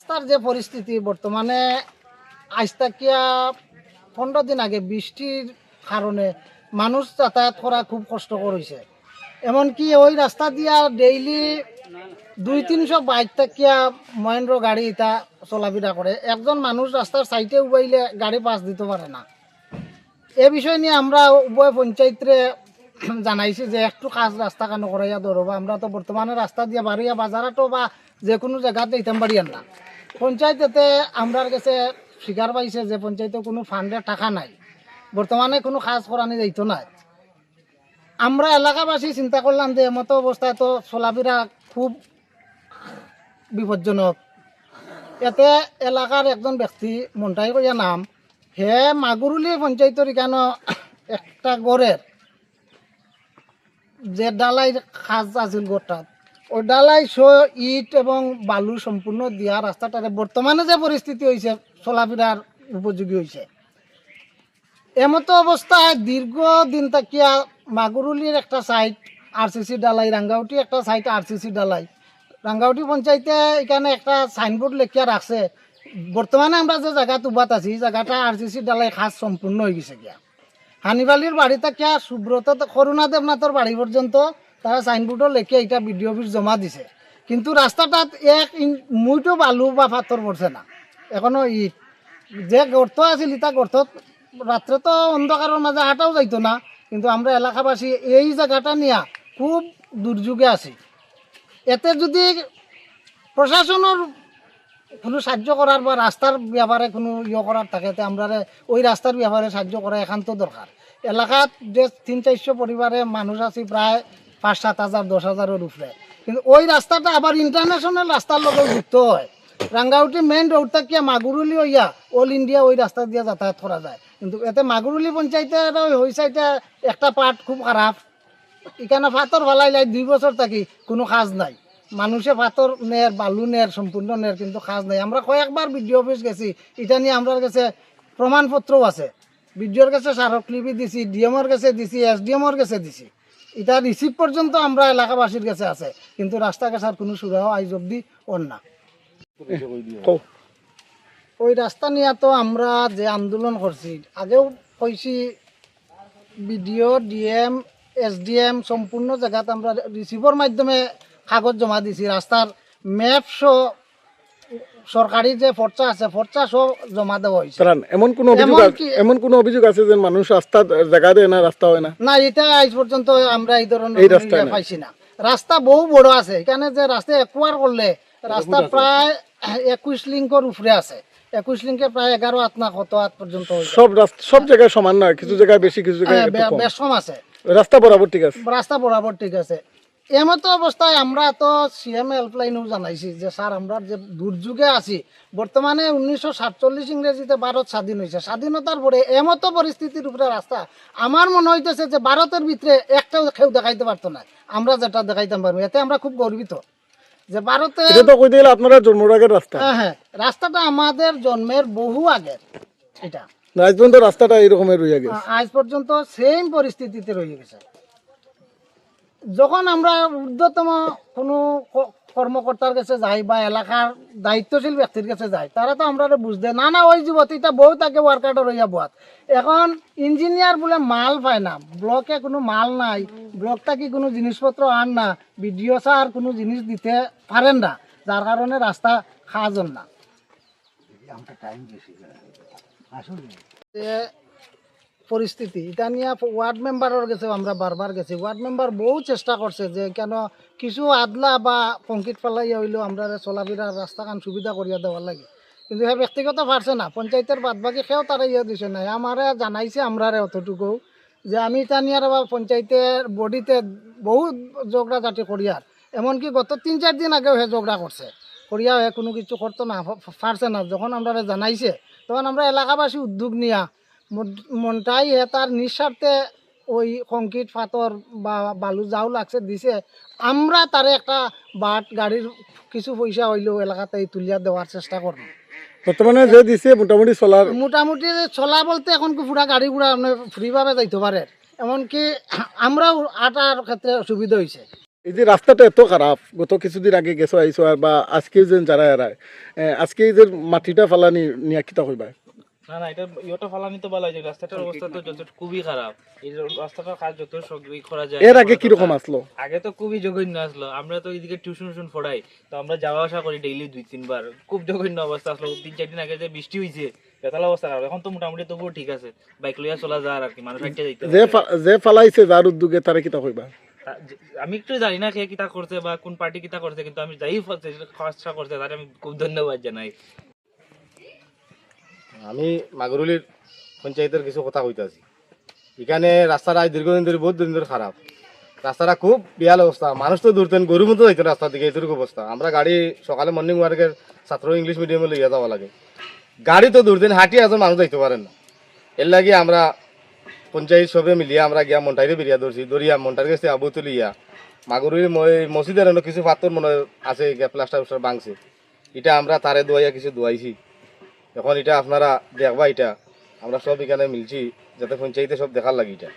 রাস্তার যে পরিস্থিতি বর্তমানে আজ তাকিয়া 15 দিন আগে বৃষ্টির কারণে মানুষ যাতায়াত করা খুব কষ্টকর হয়েছে। এমনকি ওই রাস্তা দিয়া ডেইলি 200-300 বাইক তাকিয়া মহেন্দ্র গাড়ি এটা চলাফেরা করে। একজন মানুষ রাস্তার সাইডে উবাইলে গাড়ি পাস দিতে পারে না। এ বিষয় নিয়ে আমরা উভয় পঞ্চায়েতরে জানাইছি যে একটু কাজ রাস্তা কেন করাইয়া ধরবা। আমরা তো বর্তমানে রাস্তা দিয়ে বাড়িয়া বাজারাটো বা যে কোনো জায়গাতে দিতাম পারিয়ান না। পঞ্চায়েতেতে আমরার কাছে স্বীকার পাইছে যে পঞ্চায়েতে কোনো ফান্ডের টাকা নাই, বর্তমানে কোনো কাজ করানি যাইত না। আমরা এলাকাবাসী চিন্তা করলাম যে এমতো অবস্থায় তো চলাফেরা খুব বিপজ্জনক। এতে এলাকার একজন ব্যক্তি মন্টাই করিয়া নাম, হে মাগুরুলি পঞ্চায়েতের কেন একটা গড়ের যে ডালাই খাজ আছিল গোটাত, ওই ডালাই ইট এবং বালু সম্পূর্ণ দিয়া রাস্তাটারে বর্তমানে যে পরিস্থিতি হয়েছে চলাফেরার উপযোগী হয়েছে। এমতো অবস্থায় দীর্ঘদিন তাকিয়া মাগুরুলির একটা সাইট আরসিসি ডালাই, রাঙ্গাউটি একটা সাইট আরসিসি ডালাই। রাঙ্গাউটি পঞ্চায়েতে এখানে একটা সাইনবোর্ড লেখিয়া রাখছে বর্তমানে আমরা যে জায়গাত উবাত আছি জায়গাটা আরসিসি ডালাই খাস সম্পূর্ণ হয়ে গেছে গিয়া। হানিবালির বাড়ি থেকে সুব্রত করুণা দেবনাথর বাড়ি পর্যন্ত তারা সাইনবোর্ডও লেখে এটা বিডিও অফিস জমা দিছে, কিন্তু রাস্তাটাত মুইটো বালু বা পাথর পড়ছে না, এখনো ইট। যে গর্ত আছিল ইটা গর্তত রাত্রে তো অন্ধকারের মাঝে হাঁটাও যাইতো না, কিন্তু আমরা এলাকাবাসী এই জায়গাটা নিয়ে খুব দুর্যোগে আছি। এতে যদি প্রশাসনের কোনো সাহায্য করার বা রাস্তার ব্যাপারে কোনো করার থাকে তো আমরা ওই রাস্তার ব্যাপারে সাহায্য করা একান্ত দরকার। এলাকাত যে 300-400 পরিবারে মানুষ আছে প্রায় 5-7 হাজার 10 হাজারের উপরে, কিন্তু ওই রাস্তাটা আবার ইন্টারন্যাশনাল রাস্তার লগে যুক্ত হয়। রাঙ্গাউটি মেইন রোড থেকে মাগুরুলি হইয়া অল ইন্ডিয়া ওই রাস্তা দিয়ে যাতায়াত করা যায়, কিন্তু এতে মাগুরুলি পঞ্চায়েতের ওই সাইডে একটা পার্ট খুব খারাপ। এখানে পাথর ফালাই যায় 2 বছর থাকি কোনো কাজ নাই। মানুষে পাথর নেয়, বালু নেয়, সম্পূর্ণ নেয়, কিন্তু কাজ নাই। আমরা কয়েকবার বিডিও অফিস গেছি, এটা নিয়ে আমার কাছে প্রমাণপত্রও আছে। বিডিওর কাছে স্মারকলিপি দিছি, ডিএমওর কাছে দিছি, এসডিএমওর কাছে দিছি। এটা রিসিভ পর্যন্ত আমরা এলাকাবাসীর কাছে আছে, কিন্তু রাস্তাঘাটার কোনো সুরাহ আজ অব্দি ওর না। ওই রাস্তা নিয়ে তো আমরা যে আন্দোলন করছি আগেও কইছি, বিডিও, ডিএম, এসডিএম সম্পূর্ণ জায়গাতে আমরা রিসিভর মাধ্যমে কাগজ জমা দিছি। রাস্তার ম্যাপ সহ সরকারি যে ফর্চা আছে ফর্চা সহ জমা দেওয়া হয়েছে। এমন কোন অভিযোগ আছে যে মানুষ রাস্তা জায়গা দেয় না, রাস্তা হয় না? না, এটা আজ পর্যন্ত আমরা এই ধরনের পাইছি না। রাস্তা বহু বড় আছে, এখানে যে রাস্তা একোয়ার করলে রাস্তা প্রায় 21 লিঙ্কর উপরে আছে। 21 লিঙ্কে প্রায় 11 হাত না কত হাত পর্যন্ত। সব জায়গায় সমান না, কিছু জায়গায় বেশি, কিছু জায়গায় বেশ কম আছে। রাস্তা বরাবর ঠিক আছে, রাস্তা বরাবর ঠিক আছে। এমতো অবস্থায় আমরা তো সিএম হেল্পলাইনেও জানাইছি যে স্যার আমরা যে দুর্যোগে আছি। বর্তমানে 1947 ইংরেজিতে ভারত স্বাধীন হয়েছে, স্বাধীনতার পরে এমতো পরিস্থিতির উপরে রাস্তা আমার মনে হইতেছে যে ভারতের ভিতরে একটাও কেউ দেখাইতে পারতো না, আমরা যেটা দেখাইতাম পারবো। এতে আমরা খুব গর্বিত যে ভারতে আপনারা জন্মের আগের রাস্তা। হ্যাঁ, রাস্তাটা আমাদের জন্মের বহু আগের। এটা আজ পর্যন্ত রাস্তাটা এরকমের রয়ে গেছে, আজ পর্যন্ত সেম পরিস্থিতিতে রয়ে গেছে। যখন আমরা ঊর্ধ্বতম কোনো কর্মকর্তার কাছে যাই বা এলাকার দায়িত্বশীল ব্যক্তির কাছে যাই, তারা তো আমরা বুঝতে না ওই যুবতী এটা বউ তাকে ওয়ার্কারটা রইয়া বোয়াত। এখন ইঞ্জিনিয়ার বলে মাল পায় না, ব্লকে কোনো মাল নাই, ব্লকটা কি কোনো জিনিসপত্র আন না, বিডিও স্যার কোনো জিনিস দিতে পারেন না, যার কারণে রাস্তা খাওয়াজন না। পরিস্থিতি এটা নিয়ে ওয়ার্ড মেম্বারের কাছে আমরা বারবার গেছি। ওয়ার্ড মেম্বার বহু চেষ্টা করছে যে কেন কিছু আদলা বা কংক্রিট ফেলাইয়া হইলেও আমরা চলাফেরার রাস্তাখান সুবিধা করিয়া দেওয়ার লাগে, কিন্তু সে ব্যক্তিগত পারছে না। পঞ্চায়েতের বাদবাকি সেও তারা দিছে নাই। আমারে জানাইছে আমরা অতটুকু যে আমি এটা নিয়ে আবার পঞ্চায়েতের বডিতে বহু ঝগড়া জাতি করিয়ার, এমনকি গত 3-4 দিন আগেও সে ঝগড়া করছে, করিয়া হয়ে কোনো কিছু করতো না, পারছে না। যখন আমরা জানাইছে তখন আমরা এলাকাবাসী উদ্যোগ নিয়া মনটাই তার নিঃস্বার্থে ওই কংক্রিট পাথর বা বালু যাও লাগছে দিছে, আমরা তারে একটা বাট গাড়ির কিছু পয়সা হইলেও এলাকাতে তুলিয়া দেওয়ার চেষ্টা করবো। বর্তমানে যে দিছে মোটামুটি চলা বলতে এখন পুরা গাড়ি গুড়া ফ্রি ভাবে যাইতে পারে, এমনকি আমরাও আটার ক্ষেত্রে সুবিধা হয়েছে। এই যে রাস্তাটা এত খারাপ, গত কিছুদিন আগে গেছো আইসো আর বা আজকে যে যারা এরায় আজকে এই যে মাটিটা ফালানি নিয়ে কিতা কইবা? না না, এটা ইয়েটা ফালানি তো বলা যায়, রাস্তাটার অবস্থা তো যত খুবই খারাপ। এই রাস্তাটার কাজ যত সবই করা যায় এর আগে কিরকম আসলো? আগে তো খুবই জঘন্য আসলো। আমরা তো এদিকে টিউশন পড়াই, তো আমরা যাওয়া আসা করি ডেইলি 2-3 বার। খুব জঘন্য অবস্থা আসলো। 3-4 দিন আগে যে বৃষ্টি হয়েছে, বেতাল অবস্থা খারাপ। এখন তো মোটামুটি তবুও ঠিক আছে, বাইক লইয়া চলা যায় আর কি, মানুষ হাঁটতে যাইতে যে পারে। যে ফালাইছে যার উদ্যোগে তারা কিতা কইবা? আমি একটু জানি না কে কিতা করছে বা কোন পার্টি কিতা করছে, কিন্তু আমি যাই কাজটা করছে তার আমি খুব ধন্যবাদ জানাই। আমি মাগুরুলির পঞ্চায়েতের কিছু কথা কইতাছি। এখানে রাস্তাটা আজ দীর্ঘদিন ধরে বহুত দিন ধরে খারাপ। রাস্তাটা খুব বিয়াল অবস্থা, মানুষ তো দূরতেন, গরুর মতো যাইতেন রাস্তার দিকে, এতটুকু অবস্থা। আমরা গাড়ি সকালে মর্নিং ওয়ার্কের ছাত্র ইংলিশ মিডিয়ামে লইয়া যাওয়া লাগে, গাড়ি তো দূরতেন, হাঁটি একজন মানুষ যাইতে পারেন না। এর লাগে আমরা পঞ্চায়েত সবে মিলিয়া আমরা গিয়া মন্টাইরে বেরিয়া ধরছি, ধরিয়া মন্টার কাছে আবু তুলিয়া মাগুরুলি মসজিদের এনে কিছু পাথর মনে আছে প্লাস্টার ভাঙছে, এটা আমরা তারে দোয়াইয়া কিছু দোয়াইছি। এখন এটা আপনারা দেখবা, এটা আমরা সব এখানে মিলছি যাতে পঞ্চায়েতে সব দেখার লাগে এটা।